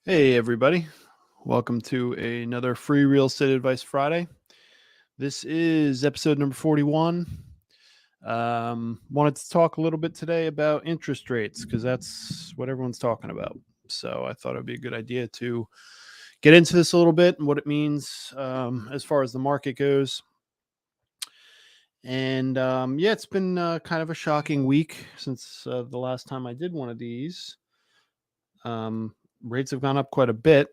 Hey, everybody. Welcome to another free real estate advice Friday. This is episode number 41. Wanted to talk a little bit today about interest rates because that's what everyone's talking about. So I thought it would be a good idea to get into this a little bit and what it means as far as the market goes. And yeah, it's been kind of a shocking week since the last time I did one of these. Rates have gone up quite a bit.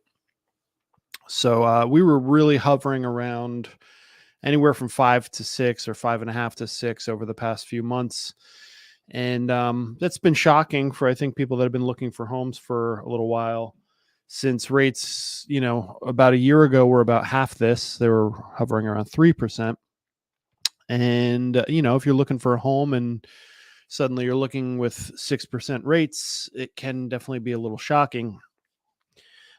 So we were really hovering around anywhere from 5 to 6 or 5.5 to 6 over the past few months. And that's been shocking for, I think, people that have been looking for homes for a little while, since rates, about a year ago were about half this. They were hovering around 3%. And, if you're looking for a home and suddenly you're looking with 6% rates, it can definitely be a little shocking.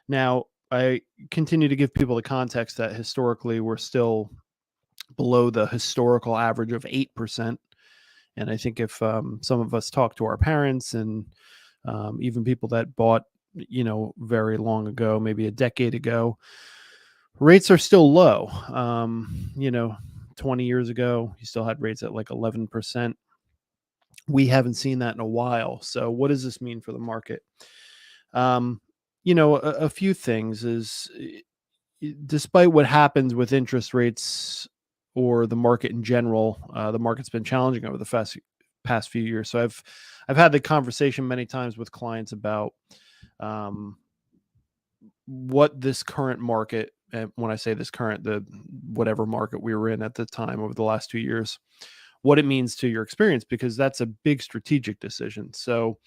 Now, I continue to give people the context that historically we're still below the historical average of 8%. And I think if some of us talk to our parents and even people that bought, very long ago, maybe a decade ago, rates are still low. 20 years ago, you still had rates at like 11%. We haven't seen that in a while. So what does this mean for the market? Um, a few things is despite what happens with interest rates or the market in general, the market's been challenging over the past few years. So I've had the conversation many times with clients about um, what this current market, and when I say this current, the whatever market we were in at the time over the last 2 years, what it means to your experience, because that's a big strategic decision. So,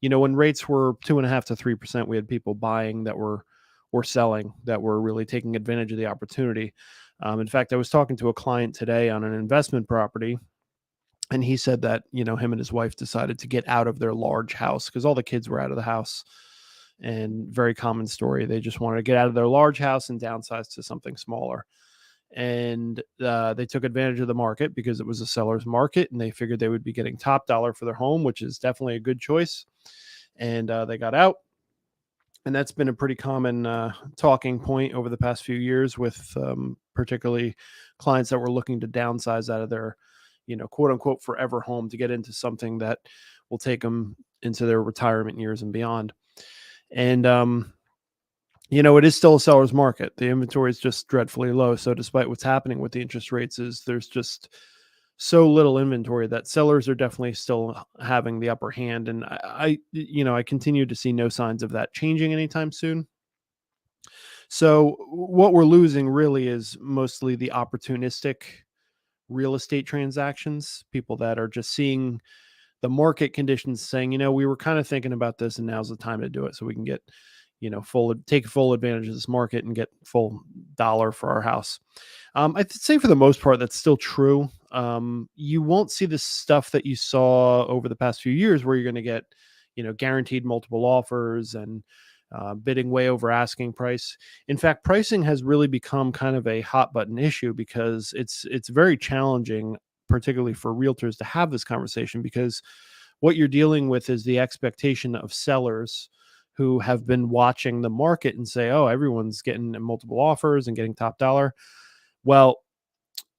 when rates were 2.5 to 3%, we had people buying that were or selling that were really taking advantage of the opportunity. In fact, I was talking to a client today on an investment property, and he said that him and his wife decided to get out of their large house because all the kids were out of the house. And very common story, they just wanted to get out of their large house and downsize to something smaller. And they took advantage of the market because it was a seller's market, and they figured they would be getting top dollar for their home, which is definitely a good choice. And they got out, and that's been a pretty common talking point over the past few years with particularly clients that were looking to downsize out of their quote unquote forever home to get into something that will take them into their retirement years and beyond. And it is still a seller's market. The inventory is just dreadfully low. So despite what's happening with the interest rates, is there's just so little inventory that sellers are definitely still having the upper hand. And I continue to see no signs of that changing anytime soon. So what we're losing really is mostly the opportunistic real estate transactions, people that are just seeing the market conditions saying, we were kind of thinking about this and now's the time to do it so we can get, take full advantage of this market and get full dollar for our house. I'd say for the most part, that's still true. You won't see the stuff that you saw over the past few years where you're going to get, guaranteed multiple offers and bidding way over asking price. In fact, pricing has really become kind of a hot button issue because it's very challenging, particularly for realtors, to have this conversation, because what you're dealing with is the expectation of sellers who have been watching the market and say, oh, everyone's getting multiple offers and getting top dollar. Well,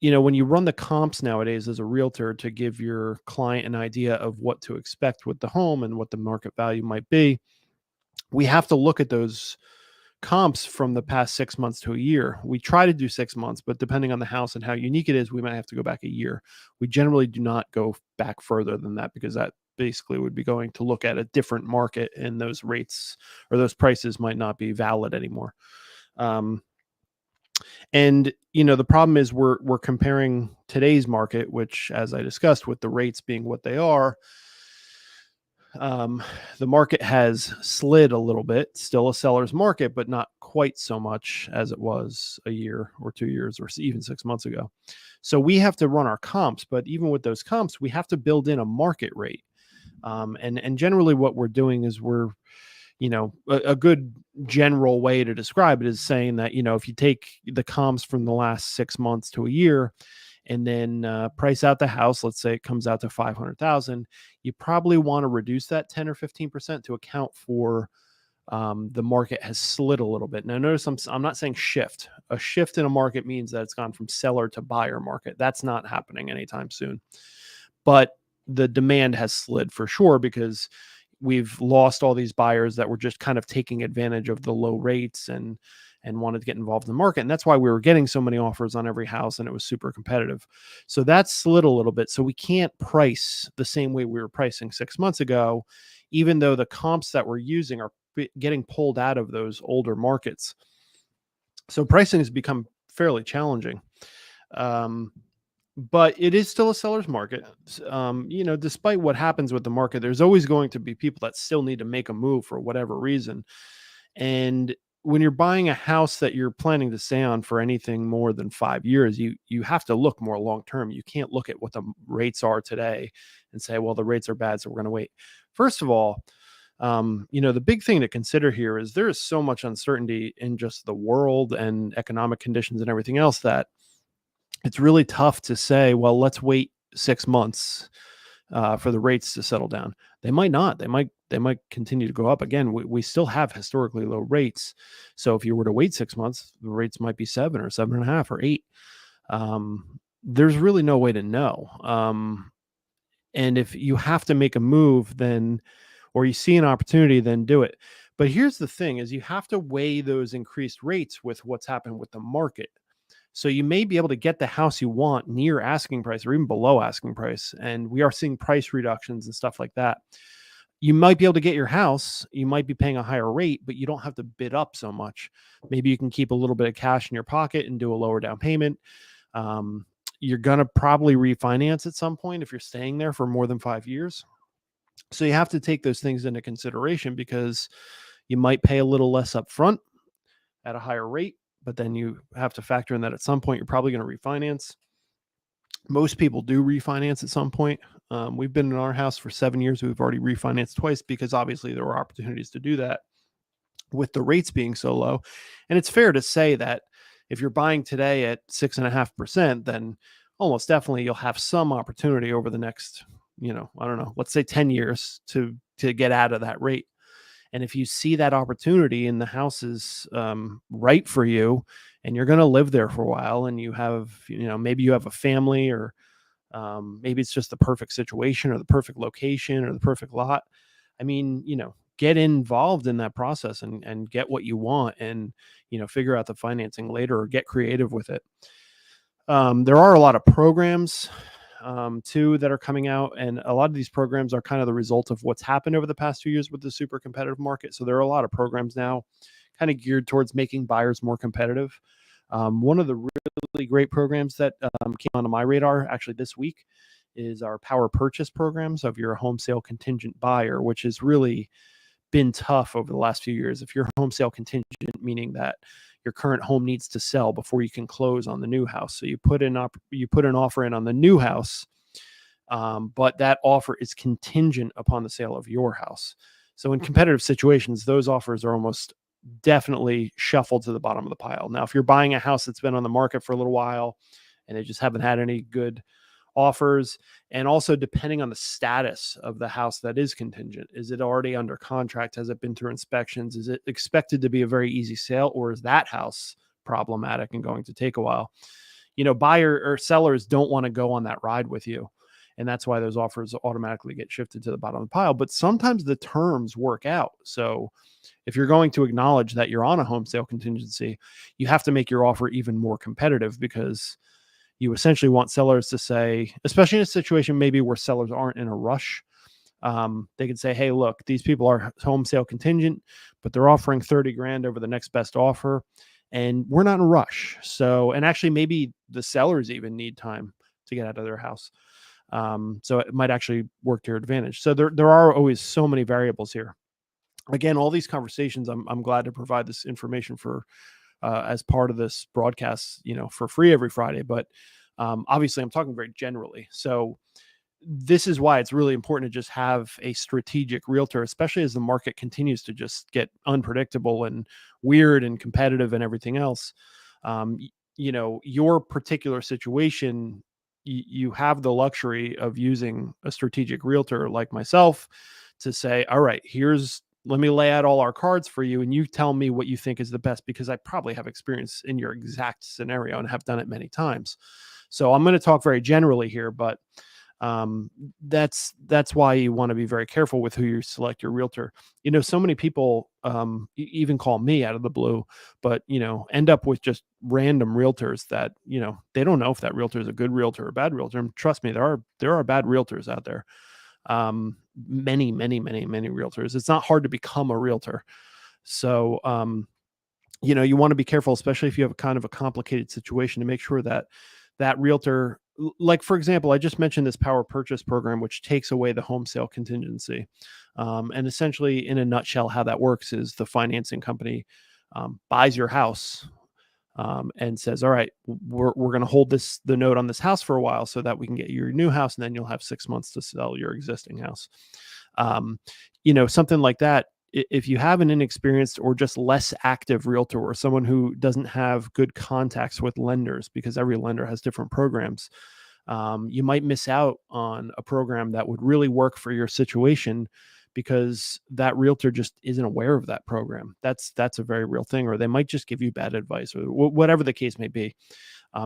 when you run the comps nowadays as a realtor to give your client an idea of what to expect with the home and what the market value might be, we have to look at those comps from the past 6 months to a year. We try to do 6 months, but depending on the house and how unique it is, we might have to go back a year. We generally do not go back further than that because that basically would be going to look at a different market, and those rates or those prices might not be valid anymore. And the problem is we're comparing today's market, which, as I discussed, with the rates being what they are, the market has slid a little bit. Still a seller's market, but not quite so much as it was a year or 2 years or even 6 months ago. So we have to run our comps, but even with those comps, we have to build in a market rate. And generally what we're doing is we're, a good general way to describe it is saying that, if you take the comps from the last 6 months to a year and then price out the house, let's say it comes out to 500,000, you probably want to reduce that 10 or 15% to account for the market has slid a little bit. Now, notice I'm not saying shift. A shift in a market means that it's gone from seller to buyer market. That's not happening anytime soon. But the demand has slid for sure because we've lost all these buyers that were just kind of taking advantage of the low rates and wanted to get involved in the market. And that's why we were getting so many offers on every house and it was super competitive. So that slid a little bit. So we can't price the same way we were pricing 6 months ago, even though the comps that we're using are getting pulled out of those older markets. So pricing has become fairly challenging. But it is still a seller's market. Despite what happens with the market, there's always going to be people that still need to make a move for whatever reason. And when you're buying a house that you're planning to stay on for anything more than 5 years, you have to look more long term. You can't look at what the rates are today and say, well, the rates are bad, so we're going to wait. First of all, the big thing to consider here is there is so much uncertainty in just the world and economic conditions and everything else that it's really tough to say, well, let's wait 6 months for the rates to settle down. They might not. They might continue to go up. Again, we still have historically low rates. So if you were to wait 6 months, the rates might be 7 or 7.5 or 8. There's really no way to know. And if you have to make a move, then, or you see an opportunity, then do it. But here's the thing is you have to weigh those increased rates with what's happened with the market. So you may be able to get the house you want near asking price or even below asking price. And we are seeing price reductions and stuff like that. You might be able to get your house. You might be paying a higher rate, but you don't have to bid up so much. Maybe you can keep a little bit of cash in your pocket and do a lower down payment. You're going to probably refinance at some point if you're staying there for more than 5 years. So you have to take those things into consideration because you might pay a little less up front at a higher rate, but then you have to factor in that at some point you're probably going to refinance. Most people do refinance at some point. We've been in our house for 7 years. We've already refinanced twice because obviously there were opportunities to do that with the rates being so low. And it's fair to say that if you're buying today at 6.5%, then almost definitely you'll have some opportunity over the next, I don't know, let's say 10 years to get out of that rate. And if you see that opportunity and the house is right for you and you're going to live there for a while and you have, maybe you have a family or maybe it's just the perfect situation or the perfect location or the perfect lot. I mean, get involved in that process and get what you want and, figure out the financing later or get creative with it. There are a lot of programs too that are coming out, and a lot of these programs are kind of the result of what's happened over the past 2 years with the super competitive market. So there are a lot of programs now kind of geared towards making buyers more competitive. One of the really great programs that came onto my radar actually this week is our power purchase program. So if you're a home sale contingent buyer, which has really been tough over the last few years, if you're home sale contingent, meaning that your current home needs to sell before you can close on the new house. So you put an offer in on the new house, but that offer is contingent upon the sale of your house. So in competitive situations, those offers are almost definitely shuffled to the bottom of the pile. Now, if you're buying a house that's been on the market for a little while and they just haven't had any good offers, and also depending on the status of the house that is contingent, is it already under contract? Has it been through inspections? Is it expected to be a very easy sale, or is that house problematic and going to take a while? Buyer or sellers don't want to go on that ride with you. And that's why those offers automatically get shifted to the bottom of the pile. But sometimes the terms work out. So if you're going to acknowledge that you're on a home sale contingency, you have to make your offer even more competitive because you essentially want sellers to say, especially in a situation maybe where sellers aren't in a rush, they can say, hey, look, these people are home sale contingent, but they're offering 30 grand over the next best offer. And we're not in a rush. So, and actually maybe the sellers even need time to get out of their house. So it might actually work to your advantage. So there are always so many variables here. Again, all these conversations, I'm glad to provide this information for as part of this broadcast, for free every Friday. But obviously, I'm talking very generally. So this is why it's really important to just have a strategic realtor, especially as the market continues to just get unpredictable and weird and competitive and everything else. Your particular situation, you have the luxury of using a strategic realtor like myself to say, all right, here's let me lay out all our cards for you, and you tell me what you think is the best, because I probably have experience in your exact scenario and have done it many times. So I'm going to talk very generally here, but um, that's why you want to be very careful with who you select your realtor. So many people even call me out of the blue, but end up with just random realtors that they don't know if that realtor is a good realtor or a bad realtor. And trust me, there are bad realtors out there. Many, many, many, many realtors. It's not hard to become a realtor. So you want to be careful, especially if you have a kind of a complicated situation, to make sure that that realtor, like for example, I just mentioned this power purchase program, which takes away the home sale contingency. And essentially, in a nutshell, how that works is the financing company buys your house, and says, all right, we're going to hold the note on this house for a while so that we can get your new house, and then you'll have 6 months to sell your existing house. um, Something like that. If you have an inexperienced or just less active realtor, or someone who doesn't have good contacts with lenders, because every lender has different programs, you might miss out on a program that would really work for your situation, because that realtor just isn't aware of that program. That's a very real thing, or they might just give you bad advice, or whatever the case may be.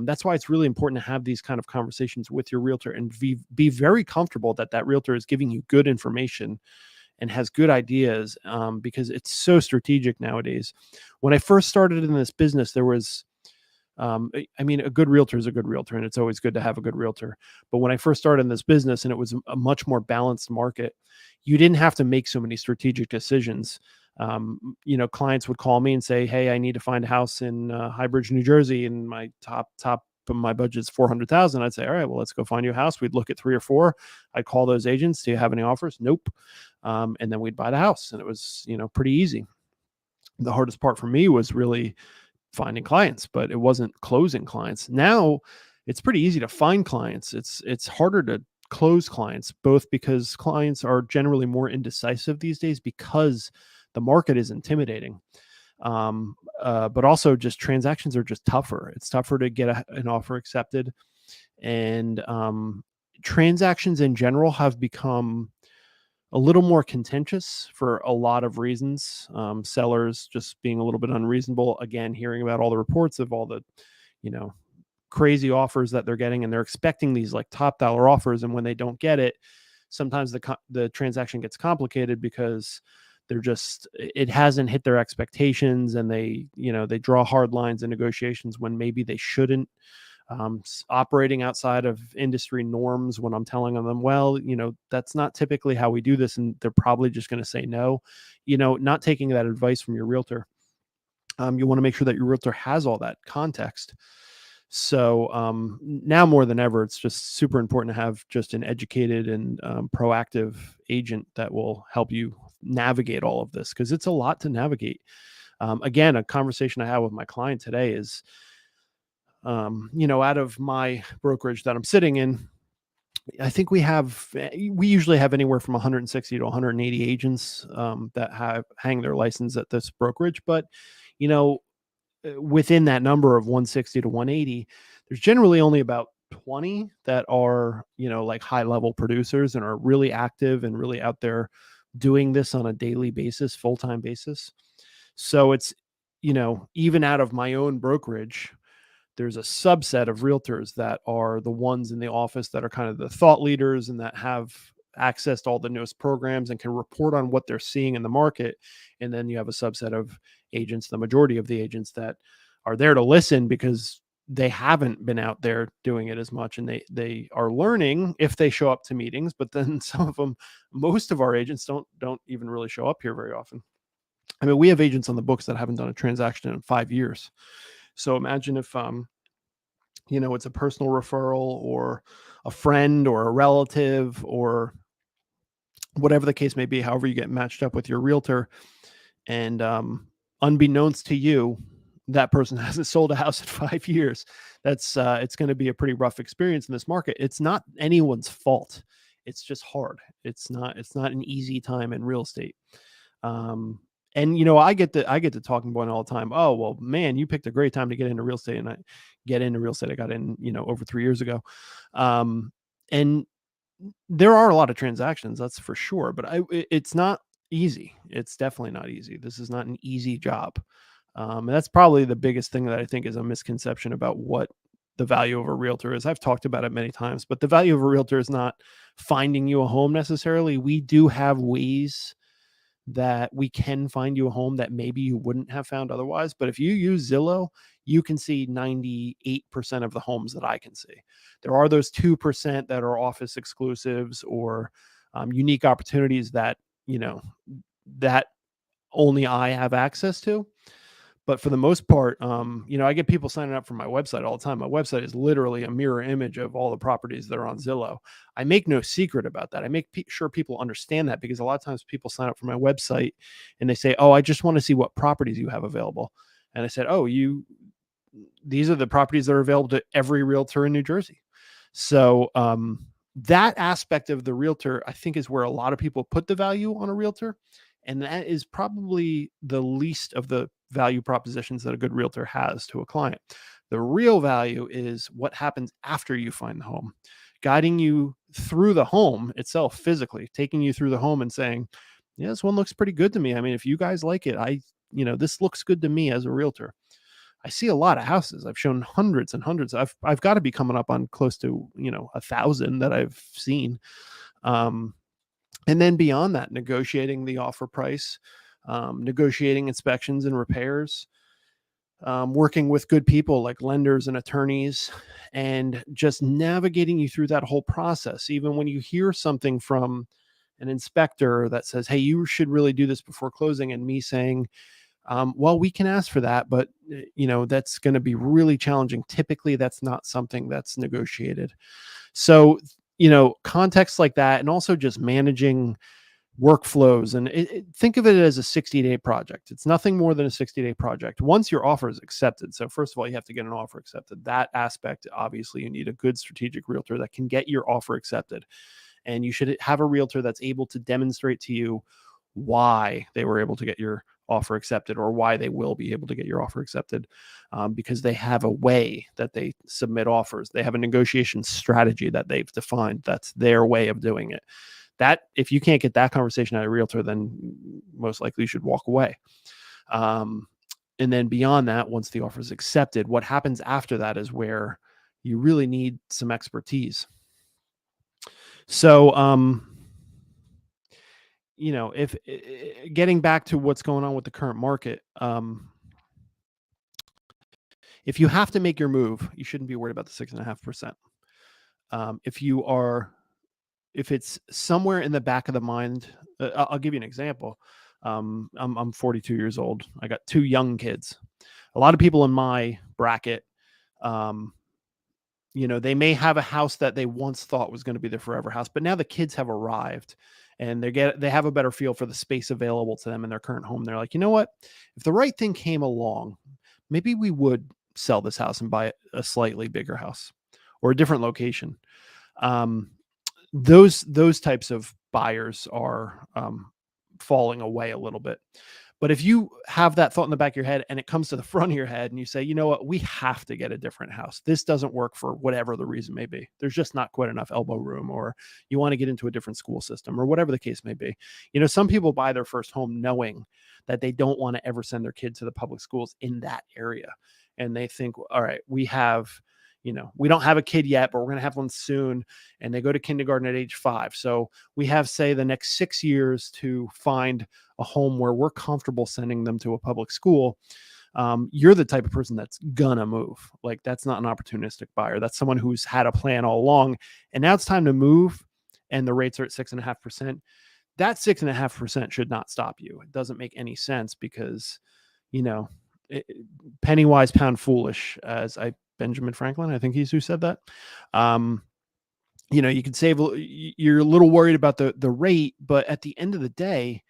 That's why it's really important to have these kind of conversations with your realtor, and be very comfortable that that realtor is giving you good information and has good ideas, because it's so strategic nowadays. When I first started in this business, there was, I mean, a good realtor is a good realtor, and it's always good to have a good realtor. But when I first started in this business, and it was a much more balanced market, you didn't have to make so many strategic decisions. Clients would call me and say, "Hey, I need to find a house in Highbridge, New Jersey, and my top of my budget's 400,000." I'd say, "All right, well, let's go find you a house." We'd look at three or four. I'd call those agents. "Do you have any offers?" Nope. And then we'd buy the house, and it was pretty easy. The hardest part for me was really finding clients, but it wasn't closing clients. Now it's pretty easy to find clients. It's harder to close clients, both because clients are generally more indecisive these days because the market is intimidating. But also, just transactions are just tougher. It's tougher to get an offer accepted, and transactions in general have become a little more contentious for a lot of reasons. Sellers just being a little bit unreasonable. Again, hearing about all the reports of all the, you know, crazy offers that they're getting, and they're expecting these like top dollar offers, and when they don't get it, sometimes the transaction gets complicated because it hasn't hit their expectations, and they draw hard lines in negotiations when maybe they shouldn't. Operating outside of industry norms, when I'm telling them, well, that's not typically how we do this, and they're probably just going to say no. Not taking that advice from your realtor. You want to make sure that your realtor has all that context. So now more than ever, it's just super important to have just an educated and proactive agent that will help you navigate all of this, because it's a lot to navigate. Again, a conversation I had with my client today is, out of my brokerage that I'm sitting in, I think we usually have anywhere from 160 to 180 agents that hang their license at this brokerage. But, you know, within that number of 160 to 180, there's generally only about 20 that are, like high level producers and are really active and really out there doing this on a daily basis, full-time basis. So it's, even out of my own brokerage, there's a subset of realtors that are the ones in the office that are kind of the thought leaders and that have access to all the newest programs and can report on what they're seeing in the market. And then you have a subset of agents, the majority of the agents, that are there to listen because they haven't been out there doing it as much, and they are learning if they show up to meetings. But then some of them, most of our agents don't even really show up here very often. I mean, we have agents on the books that haven't done a transaction in 5 years. So imagine if it's a personal referral or a friend or a relative or whatever the case may be, however you get matched up with your realtor, and unbeknownst to you, that person hasn't sold a house in 5 years. That's it's going to be a pretty rough experience in this market. It's not anyone's fault. It's just hard. It's not an easy time in real estate. And I get to talking point all the time. Oh, well, man, you picked a great time to get into real estate. And I got in, over 3 years ago. And there are a lot of transactions, that's for sure. But it's not easy. It's definitely not easy. This is not an easy job. And that's probably the biggest thing that I think is a misconception about what the value of a realtor is. I've talked about it many times, but the value of a realtor is not finding you a home necessarily. We do have ways that we can find you a home that maybe you wouldn't have found otherwise. But if you use Zillow, you can see 98% of the homes that I can see. There are those 2% that are office exclusives or unique opportunities that, you know, that only I have access to. But for the most part, I get people signing up for my website all the time. My website is literally a mirror image of all the properties that are on Zillow. I make no secret about that. I make sure people understand that, because a lot of times people sign up for my website and they say, "Oh, I just want to see what properties you have available." And I said, "Oh, these are the properties that are available to every realtor in New Jersey." So that aspect of the realtor, I think, is where a lot of people put the value on a realtor. And that is probably the least of the value propositions that a good realtor has to a client. The real value is what happens after you find the home, guiding you through the home itself, physically taking you through the home and saying, "Yeah, this one looks pretty good to me. I mean, if you guys like it, this looks good to me as a realtor." I see a lot of houses. I've shown hundreds and hundreds. I've got to be coming up on close to 1,000 that I've seen. Um, and then beyond that, negotiating the offer price, negotiating inspections and repairs, working with good people like lenders and attorneys, and just navigating you through that whole process. Even when you hear something from an inspector that says, "Hey, you should really do this before closing," and me saying, "Well, we can ask for that, but that's going to be really challenging. Typically, that's not something that's negotiated." So, context like that, and also just managing workflows, and think of it as a 60-day project. It's nothing more than a 60-day project once your offer is accepted. So first of all, you have to get an offer accepted. That aspect, obviously, you need a good strategic realtor that can get your offer accepted. And you should have a realtor that's able to demonstrate to you why they were able to get your offer accepted, or why they will be able to get your offer accepted, because they have a way that they submit offers. They have a negotiation strategy that they've defined. That's their way of doing it. That, if you can't get that conversation out of a realtor, then most likely you should walk away. And then beyond that, once the offer is accepted, what happens after that is where you really need some expertise. So, if getting back to what's going on with the current market, if you have to make your move, you shouldn't be worried about the 6.5%. If it's somewhere in the back of the mind, I'll give you an example. I'm 42 years old. I got 2 young kids. A lot of people in my bracket, they may have a house that they once thought was going to be their forever house, but now the kids have arrived and they have a better feel for the space available to them in their current home. They're like, "You know what? If the right thing came along, maybe we would sell this house and buy a slightly bigger house or a different location." Those types of buyers are falling away a little bit. But if you have that thought in the back of your head and it comes to the front of your head and you say, "You know what, we have to get a different house. This doesn't work for whatever the reason may be. There's just not quite enough elbow room," or you want to get into a different school system, or whatever the case may be. Some people buy their first home knowing that they don't want to ever send their kid to the public schools in that area. And they think, "All right, we don't have a kid yet, but we're going to have one soon." And they go to kindergarten at age 5. So we have, say, the next 6 years to find a home where we're comfortable sending them to a public school. You're the type of person that's gonna move. Like, that's not an opportunistic buyer. That's someone who's had a plan all along. And now it's time to move. And the rates are at 6.5%. That 6.5% should not stop you. It doesn't make any sense, because, you know, penny wise, pound foolish, as Benjamin Franklin, I think he's who said that. You could save, you're a little worried about the rate, but at the end of the day,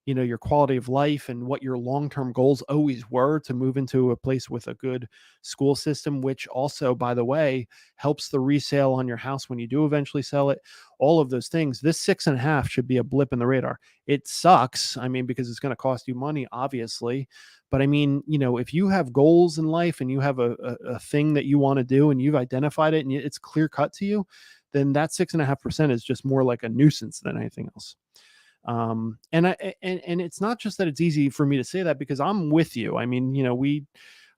your quality of life and what your long-term goals always were, to move into a place with a good school system, which also, by the way, helps the resale on your house when you do eventually sell it. All of those things, this 6.5 should be a blip in the radar. It sucks, because it's going to cost you money, obviously. But if you have goals in life and you have a thing that you want to do and you've identified it and it's clear cut to you, then that 6.5% is just more like a nuisance than anything else. And it's not just that it's easy for me to say that, because I'm with you. I mean, we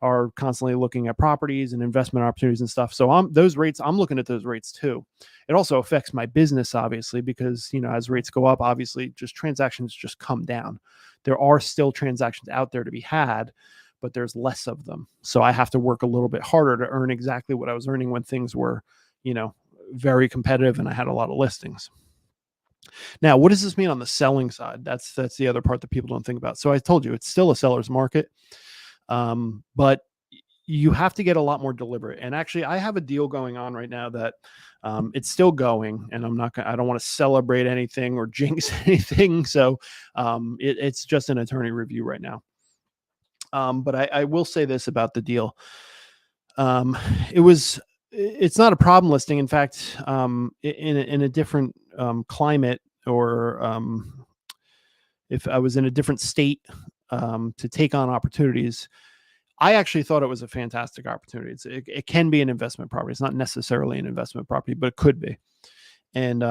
are constantly looking at properties and investment opportunities and stuff. So I'm looking at those rates too. It also affects my business, obviously, because, as rates go up, obviously just transactions just come down. There are still transactions out there to be had, but there's less of them. So I have to work a little bit harder to earn exactly what I was earning when things were, very competitive and I had a lot of listings. Now, what does this mean on the selling side? That's the other part that people don't think about. So I told you it's still a seller's market, but you have to get a lot more deliberate. And actually, I have a deal going on right now that it's still going, and I don't want to celebrate anything or jinx anything. So it's just an attorney review right now. But I will say this about the deal. Um, it's not a problem listing. In fact, in a different climate, or if I was in a different state to take on opportunities, I actually thought it was a fantastic opportunity. It can be an investment property. It's not necessarily an investment property, but it could be. And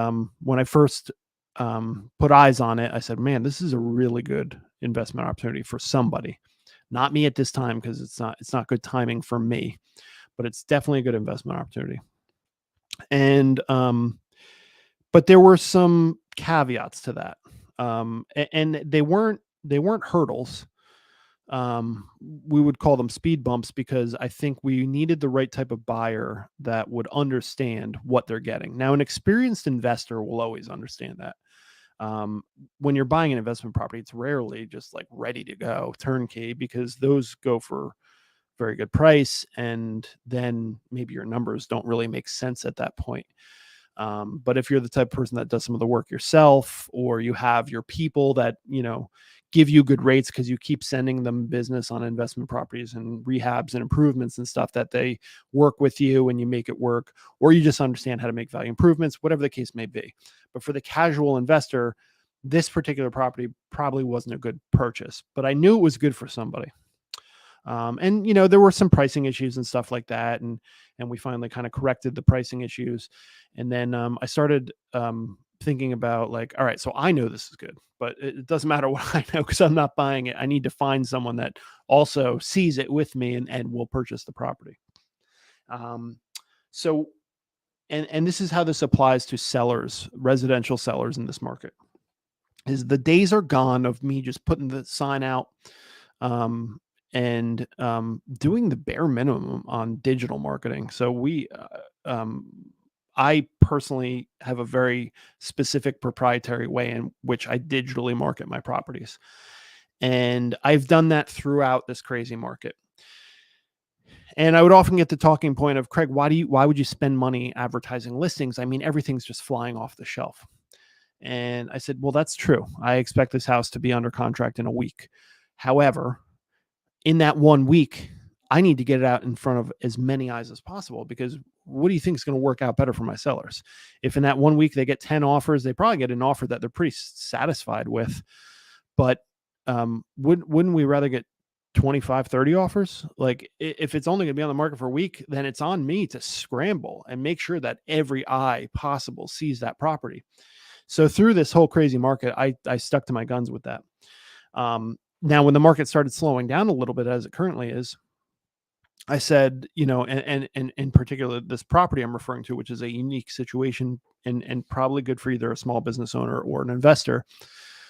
when I first put eyes on it, I said, man, this is a really good investment opportunity for somebody. Not me at this time, because it's not good timing for me, but it's definitely a good investment opportunity. And but there were some caveats to that, and they weren't hurdles. We would call them speed bumps, because I think we needed the right type of buyer that would understand what they're getting. Now, an experienced investor will always understand that. When you're buying an investment property, it's rarely just like ready to go turnkey, because those go for very good price, and then maybe your numbers don't really make sense at that point. But if you're the type of person that does some of the work yourself, or you have your people that give you good rates because you keep sending them business on investment properties and rehabs and improvements and stuff, that they work with you and you make it work, or you just understand how to make value improvements, whatever the case may be. But for the casual investor, this particular property probably wasn't a good purchase, but I knew it was good for somebody. And there were some pricing issues and stuff like that, and we finally kind of corrected the pricing issues. And then I started thinking about, like, all right, so I know this is good, but it doesn't matter what I know, because I'm not buying it. I need to find someone that also sees it with me and will purchase the property. So and this is how this applies to sellers, residential sellers in this market, is the days are gone of me just putting the sign out and doing the bare minimum on digital marketing. So I personally have a very specific proprietary way in which I digitally market my properties. And I've done that throughout this crazy market. And I would often get the talking point of, Craig, why would you spend money advertising listings? I mean, everything's just flying off the shelf. And I said, well, that's true. I expect this house to be under contract in a week. However, in that 1 week, I need to get it out in front of as many eyes as possible, because what do you think is going to work out better for my sellers? If in that 1 week they get 10 offers, they probably get an offer that they're pretty satisfied with. But wouldn't we rather get 25, 30 offers? Like, if it's only going to be on the market for a week, then it's on me to scramble and make sure that every eye possible sees that property. So through this whole crazy market, I stuck to my guns with that. Now, when the market started slowing down a little bit, as it currently is, I said, and in particular, this property I'm referring to, which is a unique situation and probably good for either a small business owner or an investor,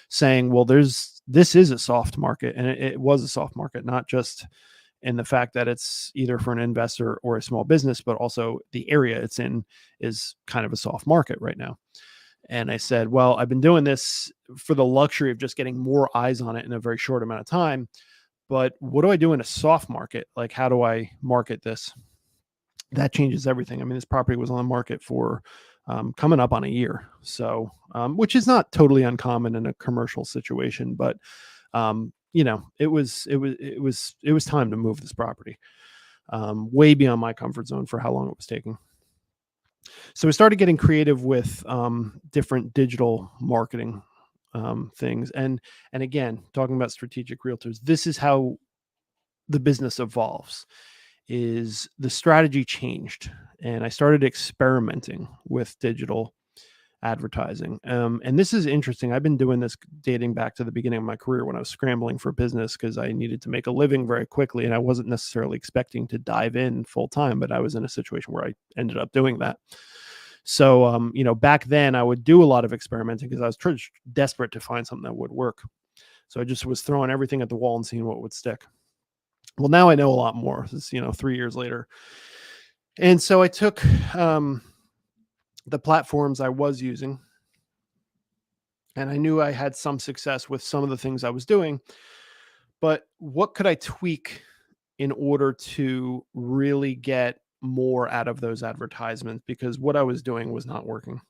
saying, well, this is a soft market. And it was a soft market, not just in the fact that it's either for an investor or a small business, but also the area it's in is kind of a soft market right now. And I said, well, I've been doing this for the luxury of just getting more eyes on it in a very short amount of time. But what do I do in a soft market? Like, how do I market this? That changes everything. I mean, this property was on the market for coming up on a year. So, which is not totally uncommon in a commercial situation, but it was time to move this property way beyond my comfort zone for how long it was taking. So we started getting creative with different digital marketing things. And again, talking about strategic realtors, this is how the business evolves. Is the strategy changed, and I started experimenting with digital advertising. And this is interesting. I've been doing this dating back to the beginning of my career when I was scrambling for business because I needed to make a living very quickly. And I wasn't necessarily expecting to dive in full time, but I was in a situation where I ended up doing that. So, back then I would do a lot of experimenting because I was desperate to find something that would work. So I just was throwing everything at the wall and seeing what would stick. Well, now I know a lot more. This, 3 years later. And so I took the platforms I was using, and I knew I had some success with some of the things I was doing, but what could I tweak in order to really get more out of those advertisements? Because what I was doing was not working.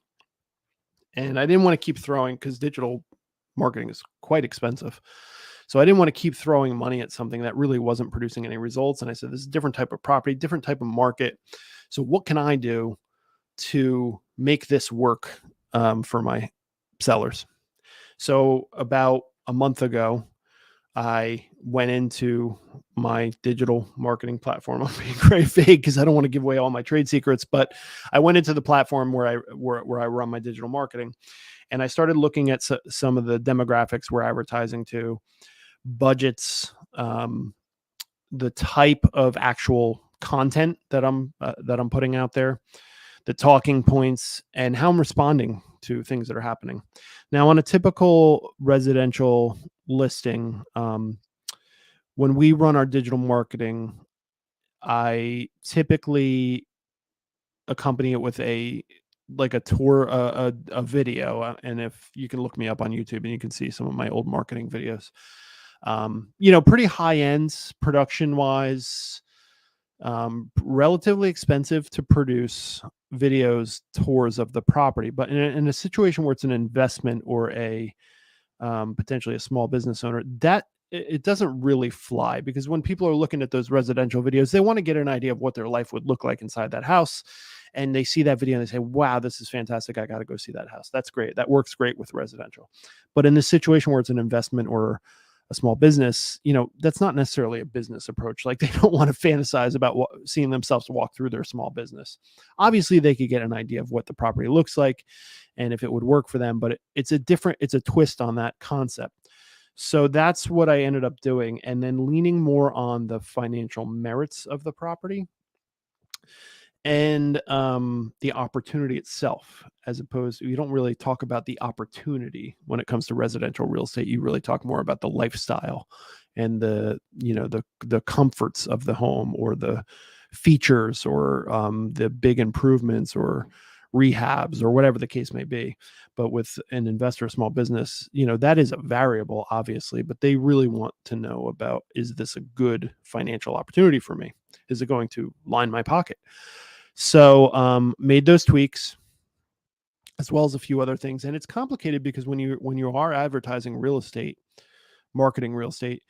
And I didn't want to keep throwing, because digital marketing is quite expensive. So I didn't want to keep throwing money at something that really wasn't producing any results. And I said, this is a different type of property, different type of market. So what can I do to make this work for my sellers? So about a month ago, I went into my digital marketing platform. I'm being very vague because I don't want to give away all my trade secrets, but I went into the platform where I run my digital marketing, and I started looking at some of the demographics we're advertising to, budgets, the type of actual content that I'm putting out there, the talking points, and how I'm responding to things that are happening. Now, on a typical residential listing, when we run our digital marketing, I typically accompany it with a tour, a video. And if you can look me up on YouTube, and you can see some of my old marketing videos, pretty high ends production wise, relatively expensive to produce videos, tours of the property. But in a situation where it's an investment or a potentially a small business owner, that it doesn't really fly, because when people are looking at those residential videos, they want to get an idea of what their life would look like inside that house. And they see that video and they say, wow, this is fantastic. I got to go see that house. That's great. That works great with residential. But in this situation where it's an investment or a small business, that's not necessarily a business approach. Like, they don't want to fantasize about seeing themselves walk through their small business. Obviously, they could get an idea of what the property looks like and if it would work for them, but it's a twist on that concept. So that's what I ended up doing, and then leaning more on the financial merits of the property and the opportunity itself, as opposed to, you don't really talk about the opportunity when it comes to residential real estate. You really talk more about the lifestyle and the comforts of the home, or the features, or the big improvements or rehabs, or whatever the case may be. But with an investor, a small business, that is a variable, obviously, but they really want to know about, is this a good financial opportunity for me? Is it going to line my pocket? So made those tweaks, as well as a few other things. And it's complicated because when you are advertising real estate, marketing real estate,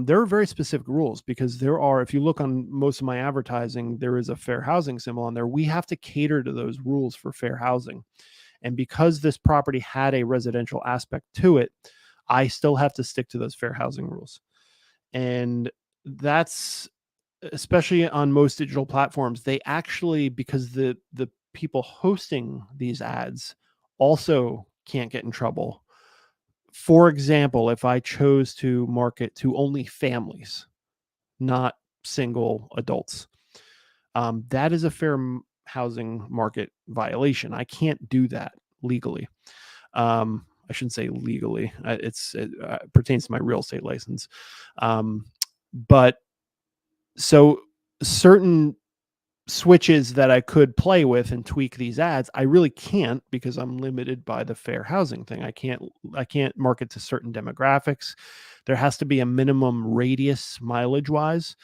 there are very specific rules, because if you look on most of my advertising, there is a fair housing symbol on there. We have to cater to those rules for fair housing. And because this property had a residential aspect to it, I still have to stick to those fair housing rules. And that's, especially on most digital platforms, they actually, because the people hosting these ads also can't get in trouble. For example, if I chose to market to only families, not single adults, that is a fair housing market violation. I can't do that legally. I shouldn't say legally. It pertains to my real estate license. But so certain switches that I could play with and tweak these ads, I really can't, because I'm limited by the fair housing thing. I can't market to certain demographics. There has to be a minimum radius mileage wise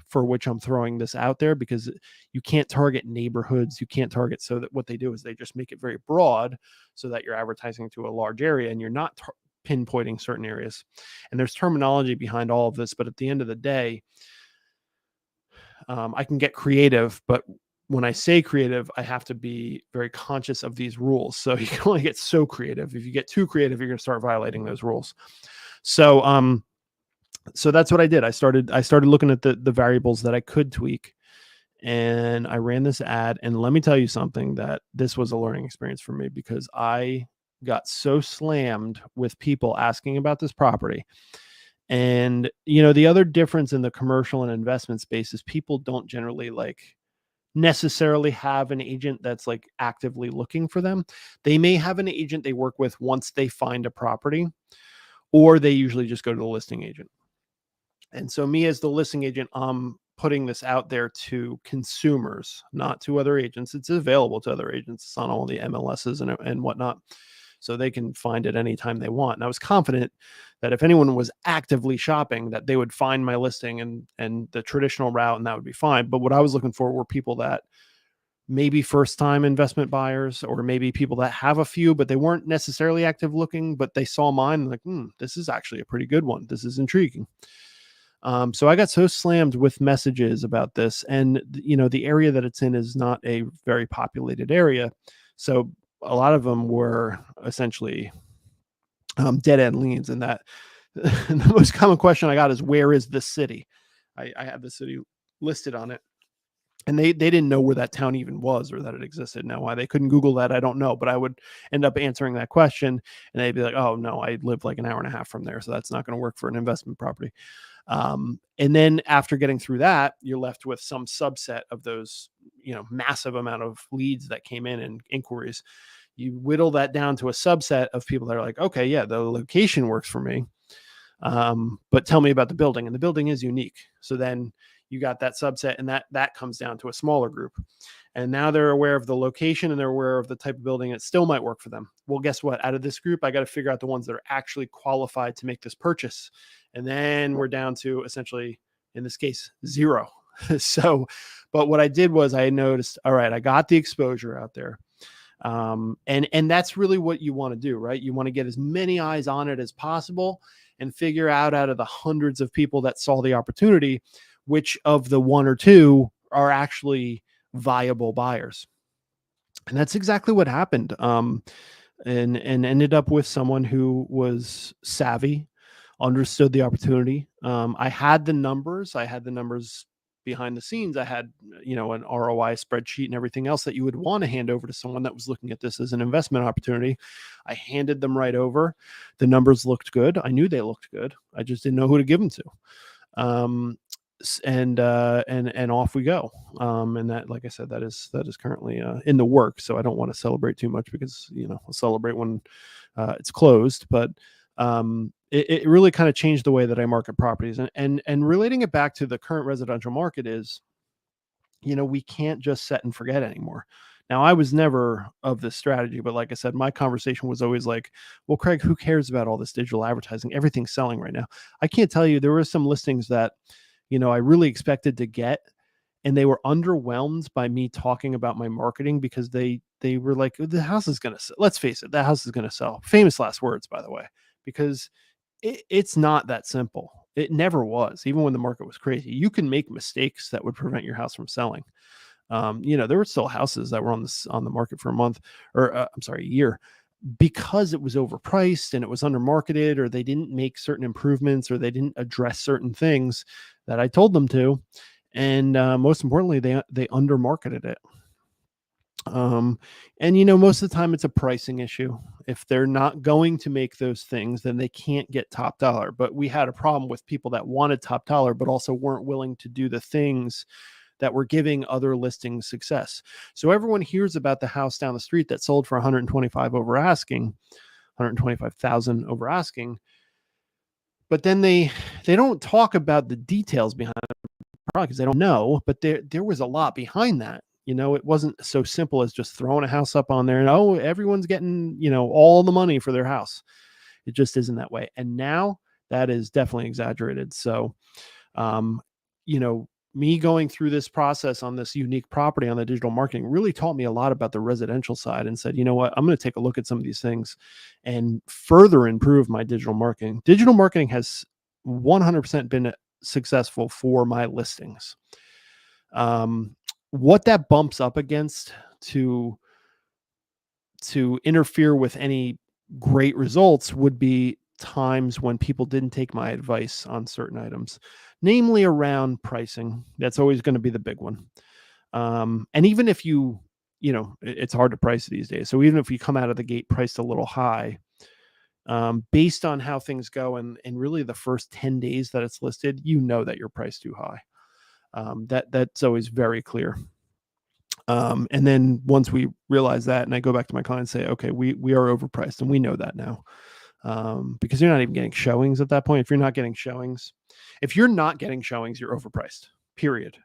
for which I'm throwing this out there, because you can't target neighborhoods. You can't target, so that what they do is they just make it very broad so that you're advertising to a large area and you're not pinpointing certain areas. And there's terminology behind all of this, but at the end of the day, I can get creative, but when I say creative, I have to be very conscious of these rules. So you can only get so creative. If you get too creative, you're going to start violating those rules. So that's what I did. I started looking at the variables that I could tweak, And I ran this ad, and let me tell you something, that this was a learning experience for me, because I got so slammed with people asking about this property. And the other difference in the commercial and investment space is people don't generally like necessarily have an agent that's like actively looking for them. They may have an agent they work with once they find a property, or they usually just go to the listing agent. And so, me as the listing agent, I'm putting this out there to consumers, not to other agents. It's available to other agents. It's on all the MLSs and whatnot. So they can find it anytime they want. And I was confident that if anyone was actively shopping, that they would find my listing and the traditional route, and that would be fine. But what I was looking for were people that maybe first time investment buyers, or maybe people that have a few, but they weren't necessarily active looking, but they saw mine, like, this is actually a pretty good one. This is intriguing. So I got so slammed with messages about this, and the area that it's in is not a very populated area. So a lot of them were essentially dead end leads, and that the most common question I got is, where is the city? I have the city listed on it, and they didn't know where that town even was, or that it existed. Now, why they couldn't Google that, I don't know, but I would end up answering that question, and they'd be like, oh no, I live like an hour and a half from there, so that's not going to work for an investment property. And then after getting through that, you're left with some subset of those, massive amount of leads that came in and inquiries. You whittle that down to a subset of people that are like, okay, yeah, the location works for me. But tell me about the building, and the building is unique. So then you got that subset, and that comes down to a smaller group. And now they're aware of the location, and they're aware of the type of building. It still might work for them. Well, guess what? Out of this group, I got to figure out the ones that are actually qualified to make this purchase. And then we're down to essentially, in this case, zero. So, but what I did was I noticed, all right, I got the exposure out there. And that's really what you want to do, right? You want to get as many eyes on it as possible, and figure out of the hundreds of people that saw the opportunity, which of the one or two are actually viable buyers. And that's exactly what happened. And ended up with someone who was savvy, understood the opportunity. I had the numbers behind the scenes. I had, an ROI spreadsheet and everything else that you would want to hand over to someone that was looking at this as an investment opportunity. I handed them right over. The numbers looked good. I knew they looked good. I just didn't know who to give them to. And off we go. And that, like I said, that is currently in the work. So I don't want to celebrate too much, because I'll celebrate when it's closed. But it really kind of changed the way that I market properties. And relating it back to the current residential market is, we can't just set and forget anymore. Now, I was never of this strategy, but like I said, my conversation was always like, well, Craig, who cares about all this digital advertising? Everything's selling right now. I can't tell you, there were some listings that, I really expected to get, and they were underwhelmed by me talking about my marketing, because they were like, the house is going to sell. Let's face it, that house is going to sell. Famous last words, by the way, because it's not that simple. It never was. Even when the market was crazy, you can make mistakes that would prevent your house from selling. There were still houses that were on the market for a month, or I'm sorry, a year, because it was overpriced and it was undermarketed, or they didn't make certain improvements, or they didn't address certain things that I told them to. And most importantly, they undermarketed it. And most of the time it's a pricing issue. If they're not going to make those things, then they can't get top dollar. But we had a problem with people that wanted top dollar, but also weren't willing to do the things that were giving other listings success. So everyone hears about the house down the street that sold for 125 over asking, 125,000 over asking, but then they don't talk about the details behind it, probably because they don't know. But there was a lot behind that. It wasn't so simple as just throwing a house up on there and, oh, everyone's getting, all the money for their house. It just isn't that way. And now that is definitely exaggerated. So, me going through this process on this unique property on the digital marketing really taught me a lot about the residential side, and said, you know what, I'm going to take a look at some of these things and further improve my digital marketing. Digital marketing has 100% been successful for my listings. What that bumps up against to interfere with any great results would be times when people didn't take my advice on certain items, namely around pricing. That's always going to be the big one. And even if it's hard to price these days. So even if you come out of the gate priced a little high, based on how things go and really the first 10 days that it's listed, that you're priced too high. That's always very clear. And then once we realize that, and I go back to my client and say, okay, we are overpriced, and we know that now. Because you're not even getting showings at that point. If you're not getting showings, you're overpriced, period.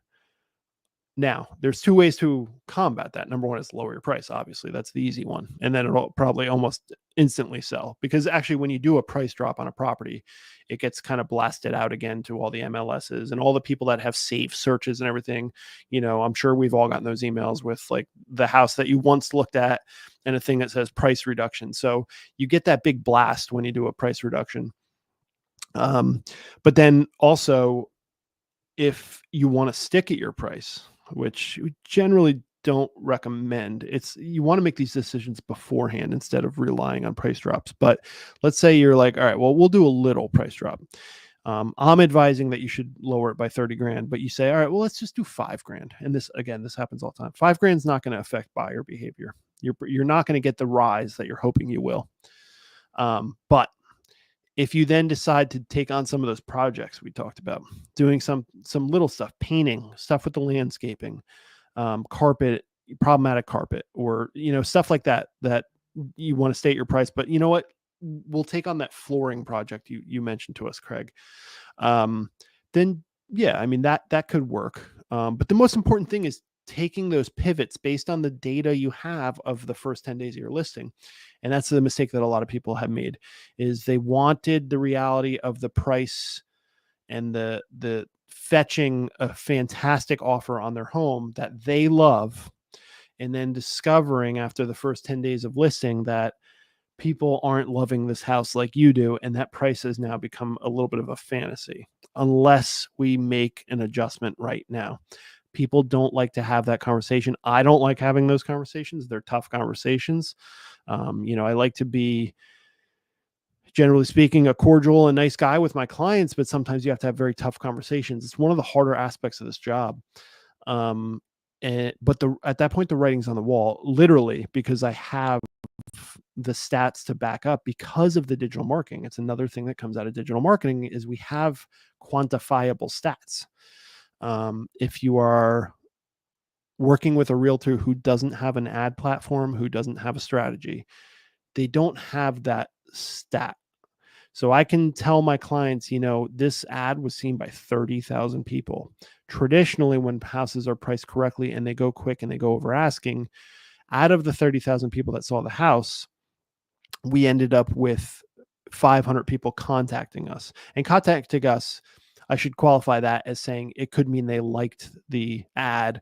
Now, there's two ways to combat that. Number one is lower your price. Obviously, that's the easy one. And then it'll probably almost instantly sell, because actually when you do a price drop on a property, it gets kind of blasted out again to all the MLSs and all the people that have safe searches and everything. I'm sure we've all gotten those emails with like the house that you once looked at and a thing that says price reduction. So you get that big blast when you do a price reduction. But then also, if you want to stick at your price, which we generally don't recommend, you want to make these decisions beforehand instead of relying on price drops. But let's say you're like, all right, well, we'll do a little price drop. I'm advising that you should lower it by 30 grand, but you say, all right, well, let's just do 5 grand. And this happens all the time. 5 grand is not going to affect buyer behavior. You're not going to get the rise that you're hoping you will. But if you then decide to take on some of those projects we talked about, doing some little stuff, painting, stuff with the landscaping, carpet, problematic carpet, or stuff like that you want to stay at your price. But you know what? We'll take on that flooring project you mentioned to us, Craig. Then yeah, I mean that could work. But the most important thing is taking those pivots based on the data you have of the first 10 days of your listing. And that's the mistake that a lot of people have made, is they wanted the reality of the price and the fetching a fantastic offer on their home that they love, and then discovering after the first 10 days of listing that people aren't loving this house like you do, and that price has now become a little bit of a fantasy unless we make an adjustment right now. People don't like to have that conversation. I don't like having those conversations. They're tough conversations. I like to be, generally speaking, a cordial and nice guy with my clients, but sometimes you have to have very tough conversations. It's one of the harder aspects of this job. But at that point, the writing's on the wall, literally, because I have the stats to back up because of the digital marketing. It's another thing that comes out of digital marketing is we have quantifiable stats. If you are working with a realtor who doesn't have an ad platform, who doesn't have a strategy, they don't have that stat. So I can tell my clients, this ad was seen by 30,000 people. Traditionally, when houses are priced correctly and they go quick and they go over asking, out of the 30,000 people that saw the house, we ended up with 500 people contacting us. And contacting us, I should qualify that as saying it could mean they liked the ad,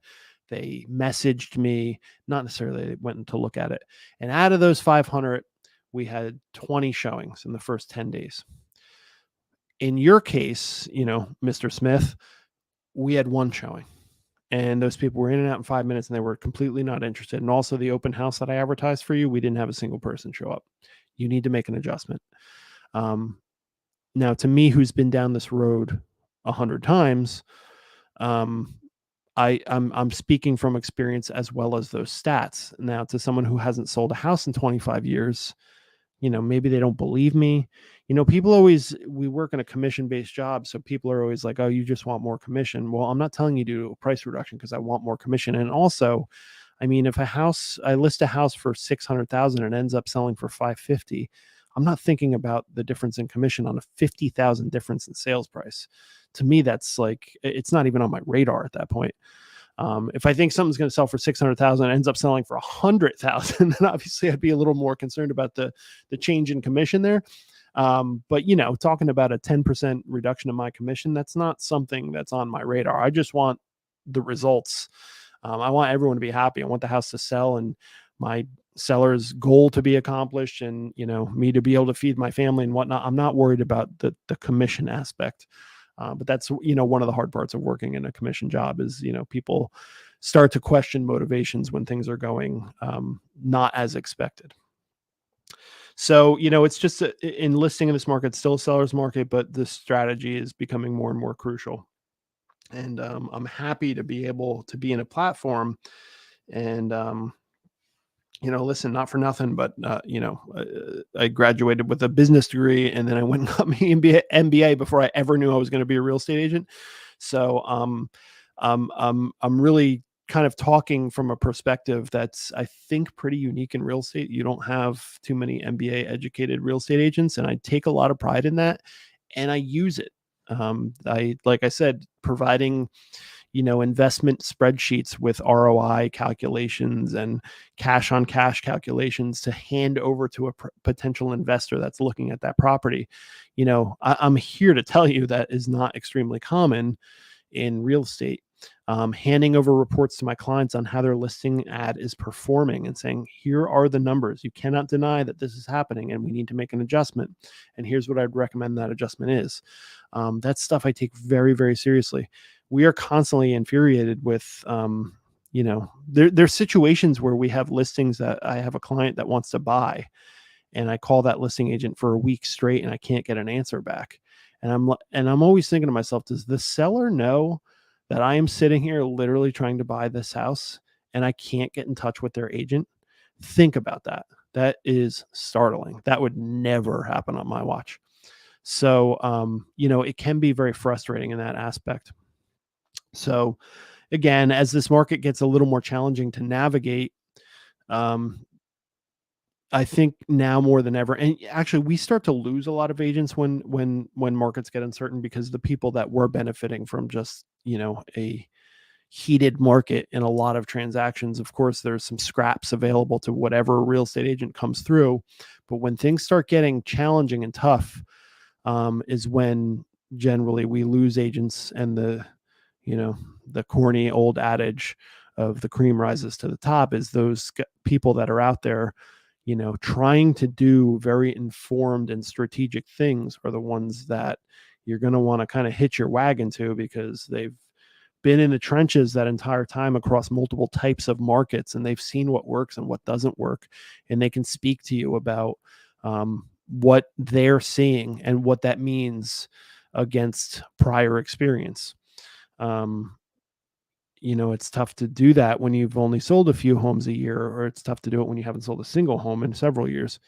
they messaged me, not necessarily they went to look at it. And out of those 500, we had 20 showings in the first 10 days. In your case, Mr. Smith, we had 1 showing. And those people were in and out in 5 minutes, and they were completely not interested. And also the open house that I advertised for you, we didn't have a single person show up. You need to make an adjustment. Now, to me, who's been down this road 100 times, I'm speaking from experience as well as those stats. Now, to someone who hasn't sold a house in 25 years, maybe they don't believe me. We work in a commission-based job, so people are always like, oh, you just want more commission. Well, I'm not telling you to do a price reduction because I want more commission. And also, I mean, if I list a house for 600,000 and ends up selling for 550, I'm not thinking about the difference in commission on a 50,000 difference in sales price. To me, that's like, it's not even on my radar at that point. If I think something's going to sell for 600,000 and ends up selling for 100,000, then obviously I'd be a little more concerned about the change in commission there. But talking about a 10% reduction in my commission, that's not something that's on my radar. I just want the results. I want everyone to be happy. I want the house to sell and my seller's goal to be accomplished, and me to be able to feed my family and whatnot. I'm not worried about the commission aspect. But that's, one of the hard parts of working in a commission job is, people start to question motivations when things are going not as expected. So, it's just in listing in this market, still a seller's market, but the strategy is becoming more and more crucial. And I'm happy to be able to be in a platform. And listen, not for nothing, but I graduated with a business degree, and then I went and got my MBA before I ever knew I was going to be a real estate agent. So I'm really kind of talking from a perspective that's, I think, pretty unique in real estate. You don't have too many MBA educated real estate agents, and I take a lot of pride in that, and I use it. Like I said, providing investment spreadsheets with ROI calculations and cash on cash calculations to hand over to a potential investor that's looking at that property. I'm here to tell you that is not extremely common in real estate. Handing over reports to my clients on how their listing ad is performing and saying, here are the numbers. You cannot deny that this is happening and we need to make an adjustment. And here's what I'd recommend that adjustment is. That's stuff I take very, very seriously. We are constantly infuriated with, there's situations where we have listings that I have a client that wants to buy, and I call that listing agent for a week straight and I can't get an answer back. And I'm always thinking to myself, does the seller know that I am sitting here literally trying to buy this house and I can't get in touch with their agent? Think about that. That is startling. That would never happen on my watch. So, it can be very frustrating in that aspect. So again, as this market gets a little more challenging to navigate, I think now more than ever, and actually we start to lose a lot of agents when markets get uncertain, because the people that were benefiting from just, a heated market in a lot of transactions, of course, there's some scraps available to whatever real estate agent comes through. But when things start getting challenging and tough, is when generally we lose agents, and the corny old adage of the cream rises to the top is those people that are out there, trying to do very informed and strategic things are the ones that you're going to want to kind of hitch your wagon to, because they've been in the trenches that entire time across multiple types of markets, and they've seen what works and what doesn't work, and they can speak to you about what they're seeing and what that means against prior experience. It's tough to do that when you've only sold a few homes a year, or it's tough to do it when you haven't sold a single home in several years.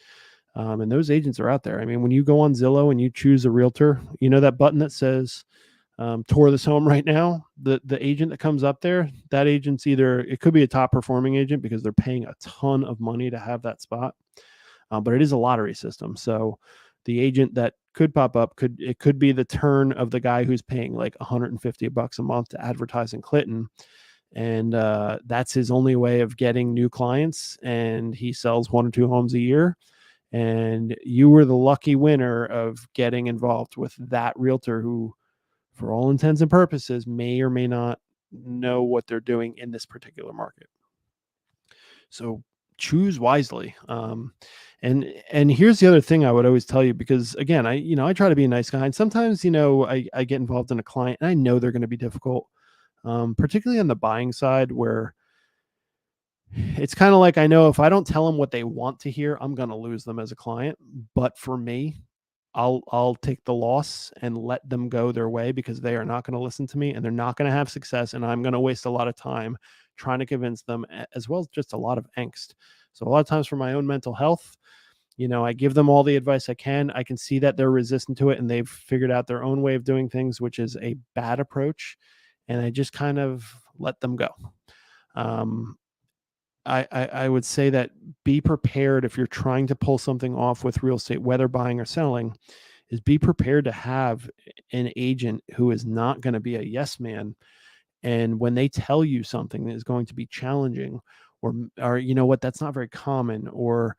And those agents are out there. I mean, when you go on Zillow and you choose a realtor, that button that says tour this home right now, the agent that comes up there, that agent's either, it could be a top performing agent because they're paying a ton of money to have that spot, but it is a lottery system. So the agent that could pop up could be the turn of the guy who's paying like $150 a month to advertise in Clinton, and that's his only way of getting new clients, and he sells 1 or 2 homes a year, and you were the lucky winner of getting involved with that realtor who, for all intents and purposes, may or may not know what they're doing in this particular market. So choose wisely. And here's the other thing I would always tell you, because again, I try to be a nice guy, and sometimes, I get involved in a client and I know they're going to be difficult, particularly on the buying side, where it's kind of like, I know if I don't tell them what they want to hear, I'm going to lose them as a client. But for me, I'll take the loss and let them go their way, because they are not going to listen to me and they're not going to have success, and I'm going to waste a lot of time trying to convince them, as well as just a lot of angst. So a lot of times, for my own mental health, I give them all the advice I can. I can see that they're resistant to it and they've figured out their own way of doing things, which is a bad approach, and I just kind of let them go. I would say that be prepared if you're trying to pull something off with real estate, whether buying or selling, is be prepared to have an agent who is not going to be a yes man. And when they tell you something that is going to be challenging, or what, that's not very common, or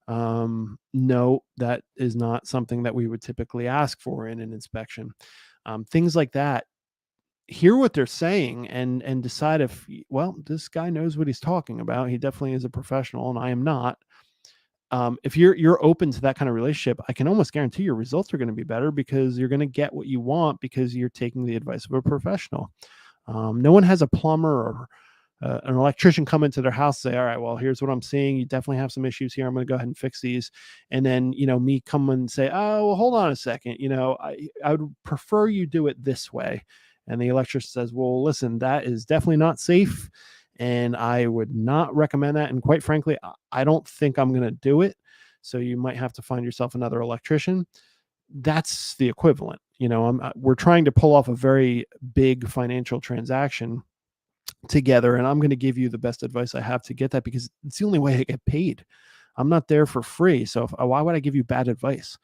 no, that is not something that we would typically ask for in an inspection. Things like that. Hear what they're saying and decide if, well, this guy knows what he's talking about. He definitely is a professional, and I am not. If you're open to that kind of relationship, I can almost guarantee your results are going to be better, because you're going to get what you want because you're taking the advice of a professional. No one has a plumber or an electrician come into their house and say, all right, well, here's what I'm seeing. You definitely have some issues here. I'm going to go ahead and fix these. And then, me come and say, oh, well, hold on a second. I would prefer you do it this way. And the electrician says, well, listen, that is definitely not safe. And I would not recommend that. And quite frankly, I don't think I'm going to do it. So you might have to find yourself another electrician. That's the equivalent. We're trying to pull off a very big financial transaction together. And I'm going to give you the best advice I have to get that, because it's the only way I get paid. I'm not there for free. So why would I give you bad advice?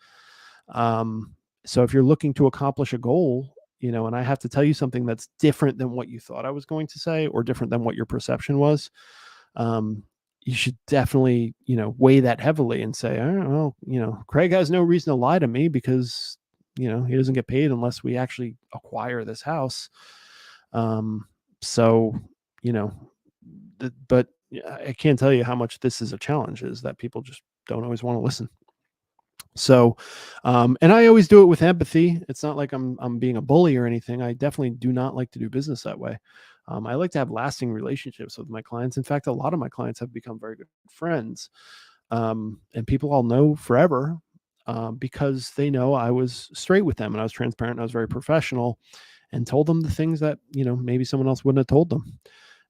So if you're looking to accomplish a goal, and I have to tell you something that's different than what you thought I was going to say, or different than what your perception was, you should definitely, weigh that heavily and say, all right, well, Craig has no reason to lie to me, because, he doesn't get paid unless we actually acquire this house. So, but I can't tell you how much this is a challenge, is that people just don't always want to listen. So, and I always do it with empathy. It's not like I'm being a bully or anything. I definitely do not like to do business that way. I like to have lasting relationships with my clients. In fact, a lot of my clients have become very good friends, and people I'll know forever, because they know I was straight with them and I was transparent and I was very professional, and told them the things that maybe someone else wouldn't have told them.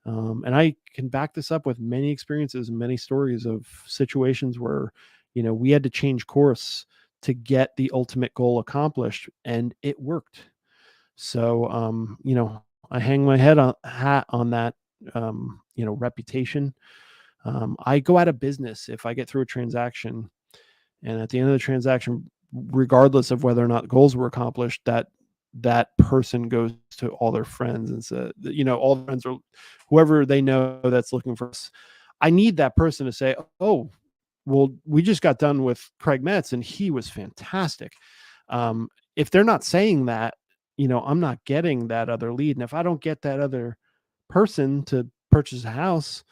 And I can back this up with many experiences and many stories of situations where we had to change course to get the ultimate goal accomplished, and it worked. So, I hang my hat on that, reputation. I go out of business if I get through a transaction, and at the end of the transaction, regardless of whether or not goals were accomplished, that person goes to all their friends and said, all the friends, or whoever they know that's looking for us. I need that person to say, oh, well, we just got done with Craig Metz and he was fantastic. If they're not saying that, I'm not getting that other lead. And if I don't get that other person to purchase a house,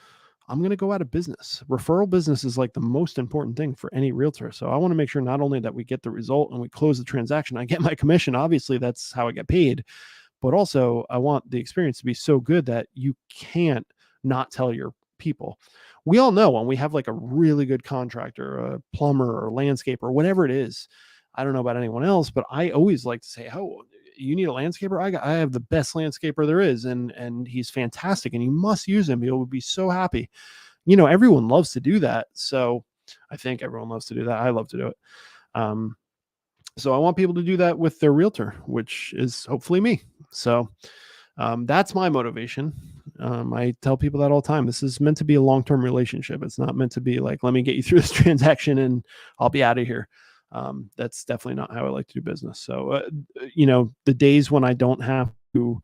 I'm going to go out of business. Referral business is like the most important thing for any realtor. So I want to make sure not only that we get the result and we close the transaction, I get my commission. Obviously, that's how I get paid. But also, I want the experience to be so good that you can't not tell your people. We all know when we have like a really good contractor, a plumber or landscaper, or whatever it is. I don't know about anyone else, but I always like to say, oh, you need a landscaper? I have the best landscaper there is, and he's fantastic, and you must use him. He'll be so happy. Everyone loves to do that. So I think everyone loves to do that. I love to do it. So I want people to do that with their realtor, which is hopefully me. So that's my motivation. I tell people that all the time. This is meant to be a long-term relationship. It's not meant to be like, let me get you through this transaction and I'll be out of here. That's definitely not how I like to do business. So, the days when I don't have to,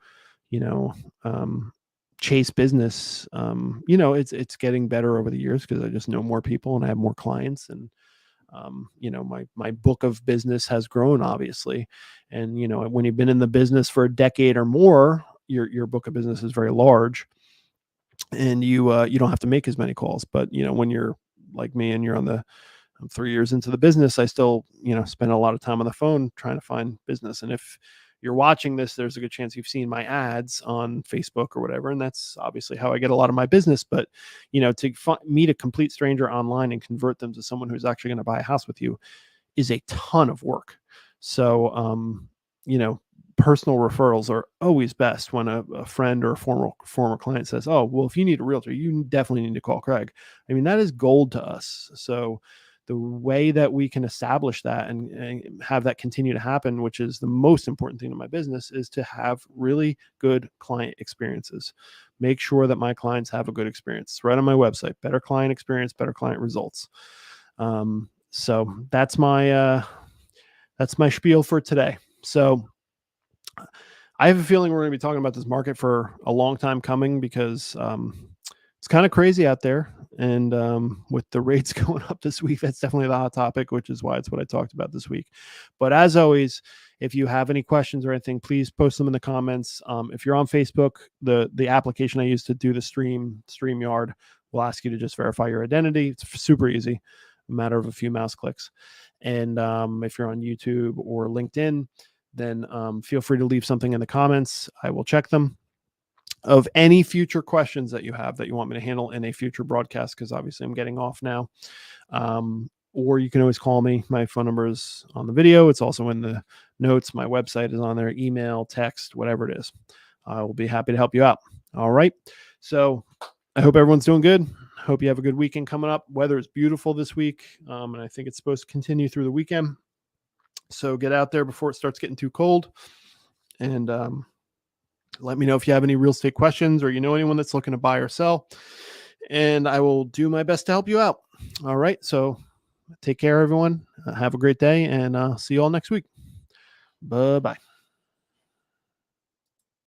chase business, it's getting better over the years because I just know more people and I have more clients, and my book of business has grown, obviously. And, when you've been in the business for a decade or more, your book of business is very large, and you don't have to make as many calls. But, when you're like me and you're I'm 3 years into the business, I still, spend a lot of time on the phone trying to find business. And if you're watching this, there's a good chance you've seen my ads on Facebook or whatever. And that's obviously how I get a lot of my business. But, to meet a complete stranger online and convert them to someone who's actually going to buy a house with you is a ton of work. So, personal referrals are always best when a friend or a former client says, oh, well, if you need a realtor, you definitely need to call Craig. I mean, that is gold to us. So the way that we can establish that and have that continue to happen, which is the most important thing in my business, is to have really good client experiences. Make sure that my clients have a good experience. It's right on my website: better client experience, better client results. So that's my spiel for today. So I have a feeling we're going to be talking about this market for a long time coming, because it's kind of crazy out there. And with the rates going up this week, that's definitely the hot topic, which is why it's what I talked about this week. But as always, if you have any questions or anything, please post them in the comments. If you're on Facebook, the application I use to do the StreamYard, will ask you to just verify your identity. It's super easy, a matter of a few mouse clicks. And if you're on YouTube or LinkedIn, then feel free to leave something in the comments. I will check them. Of any future questions that you have that you want me to handle in a future broadcast, because obviously I'm getting off now. Or you can always call me. My phone number is on the video. It's also in the notes. My website is on there, email, text, whatever it is. I will be happy to help you out. All right. So I hope everyone's doing good. Hope you have a good weekend coming up. Weather is beautiful this week, and I think it's supposed to continue through the weekend. So get out there before it starts getting too cold. And let me know if you have any real estate questions or you know anyone that's looking to buy or sell. And I will do my best to help you out. All right. So take care, everyone. Have a great day, and see you all next week. Bye-bye.